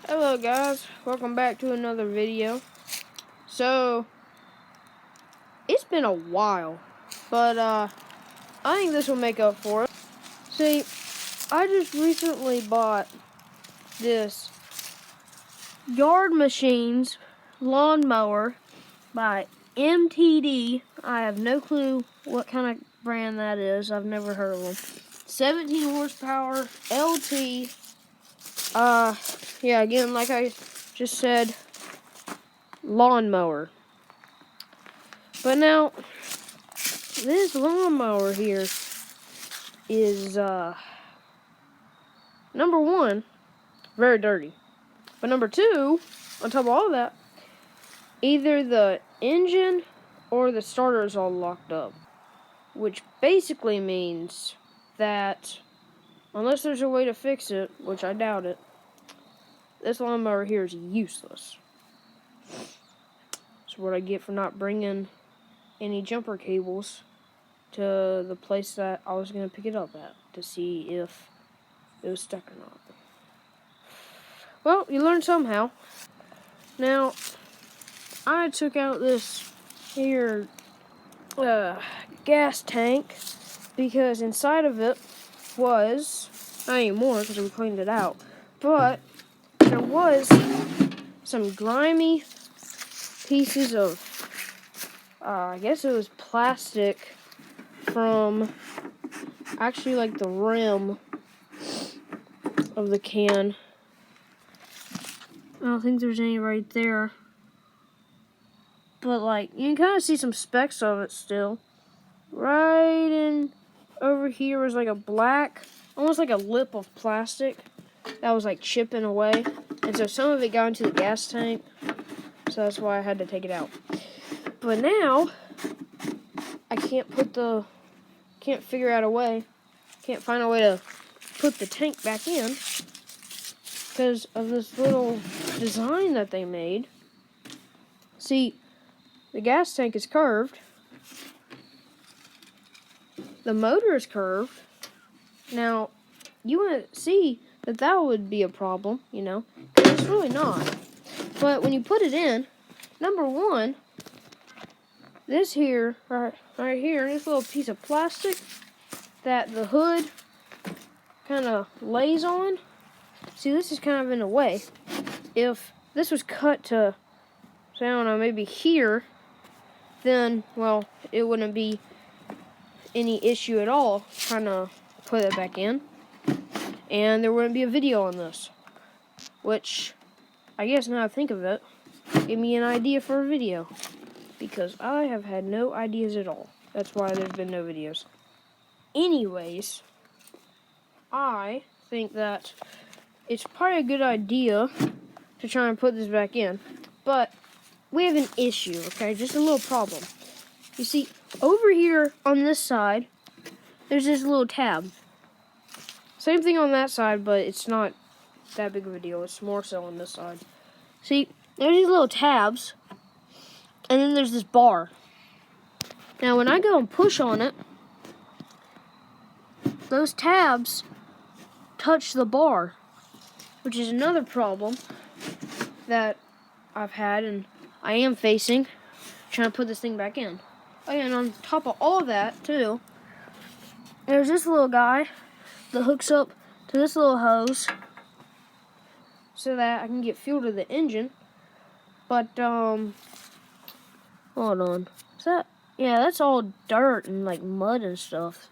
Hello guys, welcome back to another video. So, it's been a while, but I think this will make up for it. See, I just recently bought this Yard Machines lawnmower by MTD. I have no clue what kind of brand that is. I've never heard of them. 17 horsepower, LT. Yeah, again, like I just said, lawnmower. But now, this lawnmower here is, number one, very dirty. But number two, on top of all that, either the engine or the starter is all locked up. Which basically means that, unless there's a way to fix it, which I doubt it, this lawnmower here is useless. That's what I get for not bringing any jumper cables to the place that I was going to pick it up at to see if it was stuck or not. Well, you learn somehow. Now, I took out this here gas tank because inside of it was, not anymore because we cleaned it out, but there was some grimy pieces of, I guess it was plastic from actually like the rim of the can. I don't think there's any right there. But like, you can kind of see some specks of it still. Right in over here was like a black, almost like a lip of plastic that was like chipping away. And so some of it got into the gas tank. So that's why I had to take it out. But now, I can't figure out a way, can't find a way to put the tank back in because of this little design that they made. See, the gas tank is curved. The motor is curved. Now, you wouldn't see that would be a problem, you know, because it's really not. But when you put it in, number one, this here, right here, this little piece of plastic that the hood kind of lays on, see, this is kind of in the way. If this was cut to, say, I don't know, maybe here, then, well, it wouldn't be any issue at all trying to put it back in. And there wouldn't be a video on this. Which, I guess now I think of it, give me an idea for a video. Because I have had no ideas at all. That's why there's been no videos. Anyways, I think that it's probably a good idea to try and put this back in. But we have an issue, okay? Just a little problem. You see, over here on this side, there's this little tab. Same thing on that side, but it's not that big of a deal. It's more so on this side. See, there's these little tabs, and then there's this bar. Now, when I go and push on it, those tabs touch the bar, which is another problem that I've had and I am facing trying to put this thing back in. Oh yeah, and on top of all that, too, there's this little guy that hooks up to this little hose so that I can get fuel to the engine. But, hold on. Is that? Yeah, that's all dirt and, like, mud and stuff.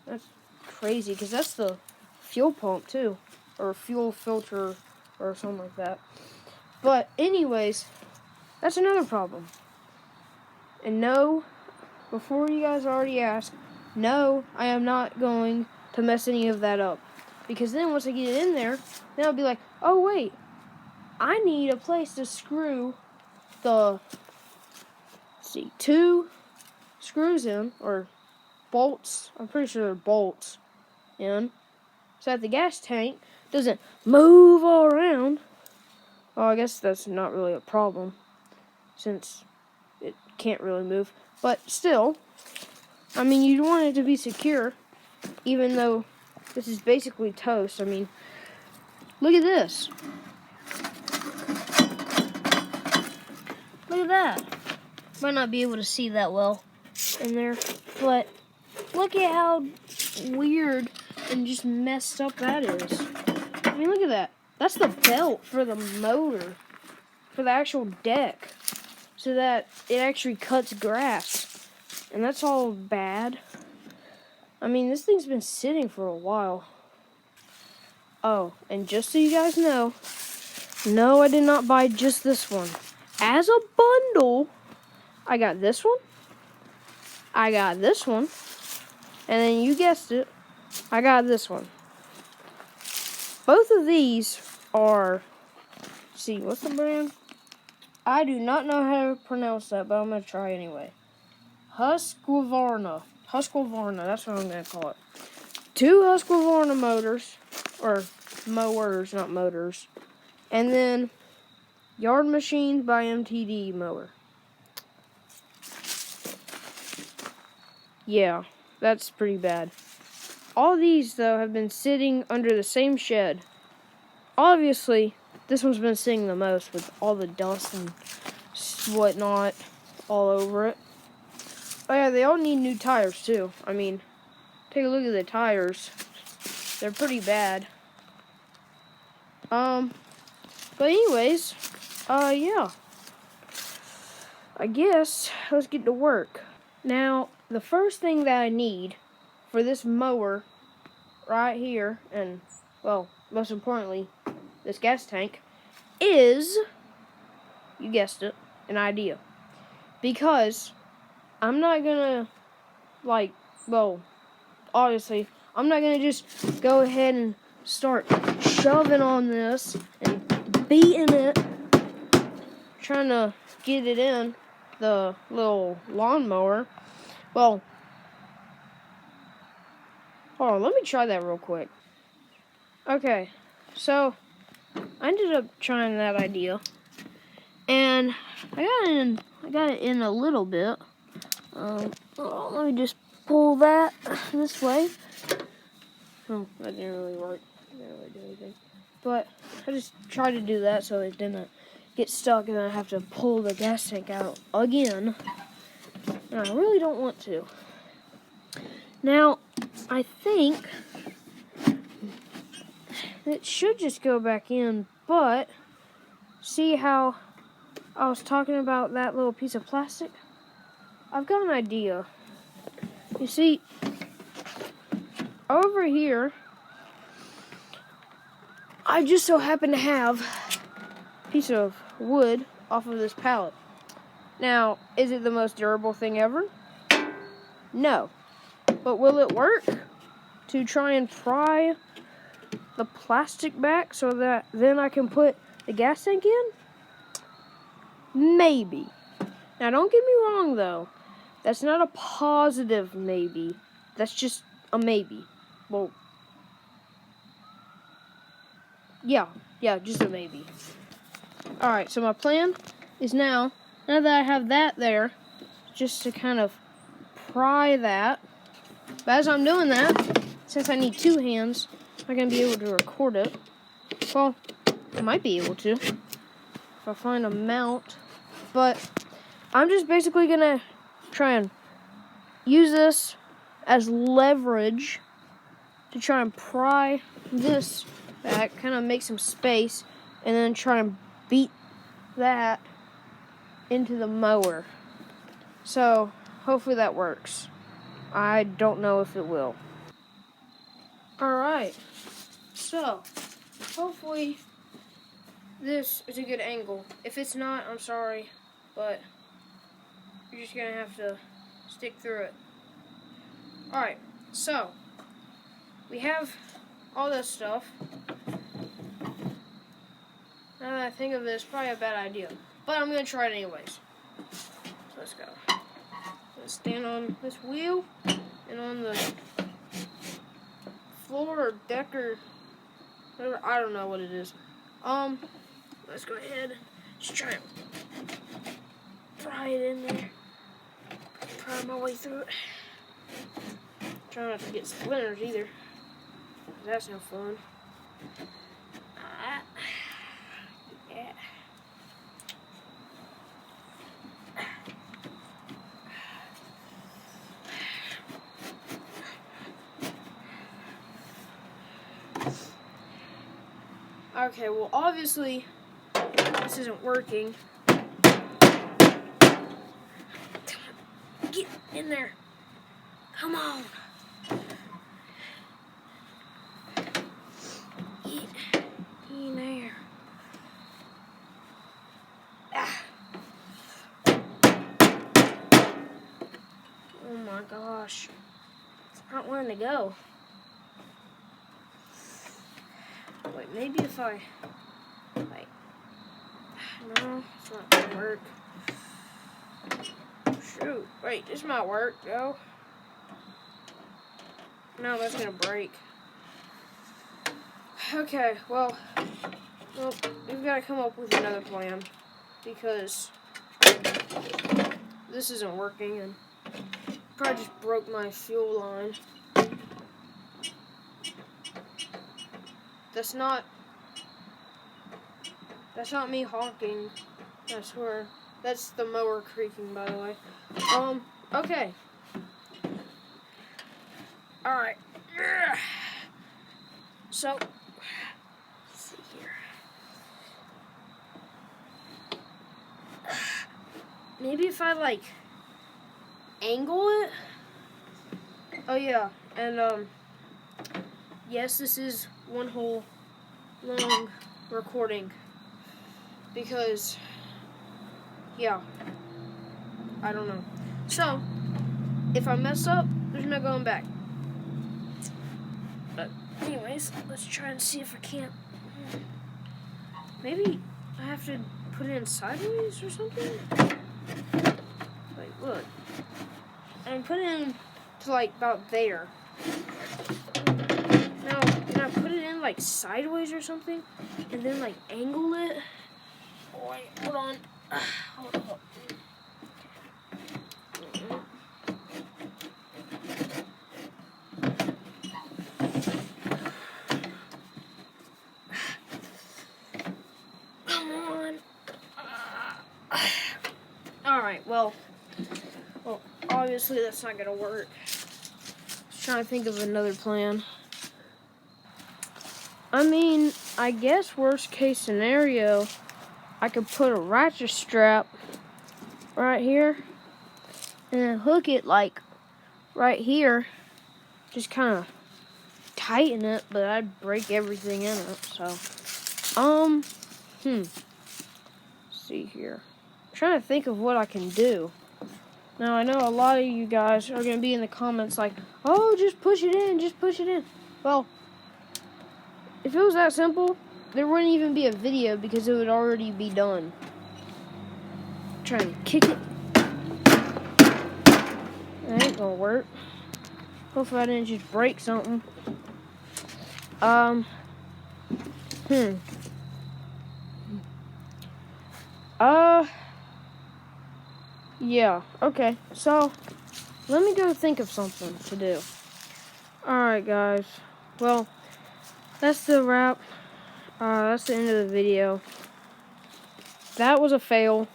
That's crazy, because that's the fuel pump, too. Or fuel filter, or something like that. But, anyways, that's another problem. And no, before you guys already ask, no, I am not going to mess any of that up. Because then once I get it in there, then I'll be like, oh, wait. I need a place to screw the, two screws in, or bolts. I'm pretty sure they're bolts in, so that the gas tank doesn't move all around. Well, I guess that's not really a problem, since it can't really move. But still, I mean, you'd want it to be secure, even though this is basically toast. I mean, look at this. Look at that. Might not be able to see that well in there, but look at how weird and just messed up that is. I mean, look at that. That's the belt for the motor, for the actual deck, so that it actually cuts grass. And that's all bad. I mean, this thing's been sitting for a while. Oh, and just so you guys know, no, I did not buy just this one. As a bundle, I got this one, I got this one, and then you guessed it, I got this one. Both of these are, see, what's the brand? I do not know how to pronounce that, but I'm going to try anyway. Husqvarna, that's what I'm going to call it. 2 Husqvarna motors, or mowers, not motors. And then Yard Machine by MTD mower. Yeah, that's pretty bad. All these, though, have been sitting under the same shed. Obviously, this one's been sitting the most with all the dust and whatnot all over it. Oh yeah, they all need new tires, too. I mean, take a look at the tires. They're pretty bad. But anyways, yeah. I guess let's get to work. Now, the first thing that I need for this mower right here, and, well, most importantly, this gas tank, is, you guessed it, an idea. Because I'm not gonna, obviously, I'm not gonna just go ahead and start shoving on this and beating it, trying to get it in the little lawnmower. Well, hold on, let me try that real quick. Okay, so I ended up trying that idea, and I got it in a little bit. Let me just pull that this way. Oh, that didn't really work. Didn't really do anything. But I just tried to do that so it didn't get stuck, and then I have to pull the gas tank out again. And I really don't want to. Now, I think it should just go back in, but see how I was talking about that little piece of plastic? I've got an idea. You see, over here, I just so happen to have a piece of wood off of this pallet. Now, is it the most durable thing ever? No. But will it work to try and pry the plastic back so that then I can put the gas tank in? Maybe. Now, don't get me wrong, though. That's not a positive maybe. That's just a maybe. Well, yeah, just a maybe. Alright, so my plan is now that I have that there, just to kind of pry that. But as I'm doing that, since I need 2 hands, I'm not going to be able to record it. Well, I might be able to if I find a mount. But I'm just basically going to try and use this as leverage to try and pry this back, kind of make some space, and then try and beat that into the mower. So, hopefully that works. I don't know if it will. Alright, so, hopefully this is a good angle. If it's not, I'm sorry, but you're just going to have to stick through it. Alright, so, we have all this stuff. Now that I think of it, it's probably a bad idea, but I'm going to try it anyways. So let's go. Let's stand on this wheel and on the floor or deck or whatever. I don't know what it is. Let's go ahead and just try and pry it in there. Pry my way through it. Try not to get splinters either. That's no fun. Yeah. Okay, well, obviously, this isn't working. Get in there. Come on. Get in there. Ah. Oh my gosh. It's not wanting to go. Wait, maybe if I, like, no, it's not gonna work. Shoot, wait, this might work, go. No, that's gonna break. Okay, well, we've got to come up with another plan, because this isn't working, and probably just broke my fuel line. That's not me honking, I swear. That's the mower creaking, by the way. Okay. Alright. So, let's see here. Maybe if I, like, angle it? Oh, yeah. And, yes, this is one whole long recording. Because, yeah, I don't know. So, if I mess up, there's no going back. But anyways, let's try and see if I can't. Maybe I have to put it in sideways or something? Like, look. And put it in to, like, about there. Now, can I put it in, like, sideways or something? And then, like, angle it? Oh, wait, hold on. Hold on. Come on. Alright, well, obviously that's not gonna work. Just trying to think of another plan. I mean, I guess worst case scenario, I could put a ratchet strap right here and then hook it like right here. Just kind of tighten it, but I'd break everything in it. So, let's see here. I'm trying to think of what I can do. Now, I know a lot of you guys are going to be in the comments like, oh, just push it in, just push it in. Well, if it was that simple, there wouldn't even be a video because it would already be done. Try and kick it. That ain't gonna work. Hopefully I didn't just break something. Yeah, okay. So, let me go think of something to do. Alright, guys. Well, that's the wrap. That's the end of the video. That was a fail.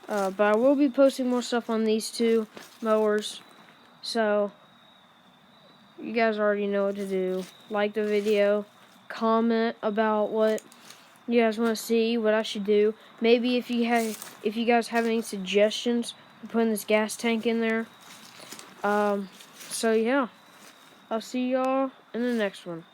But I will be posting more stuff on these two mowers. So, you guys already know what to do. Like the video. Comment about what you guys want to see, what I should do. Maybe if you guys have any suggestions for putting this gas tank in there. So yeah. I'll see y'all in the next one.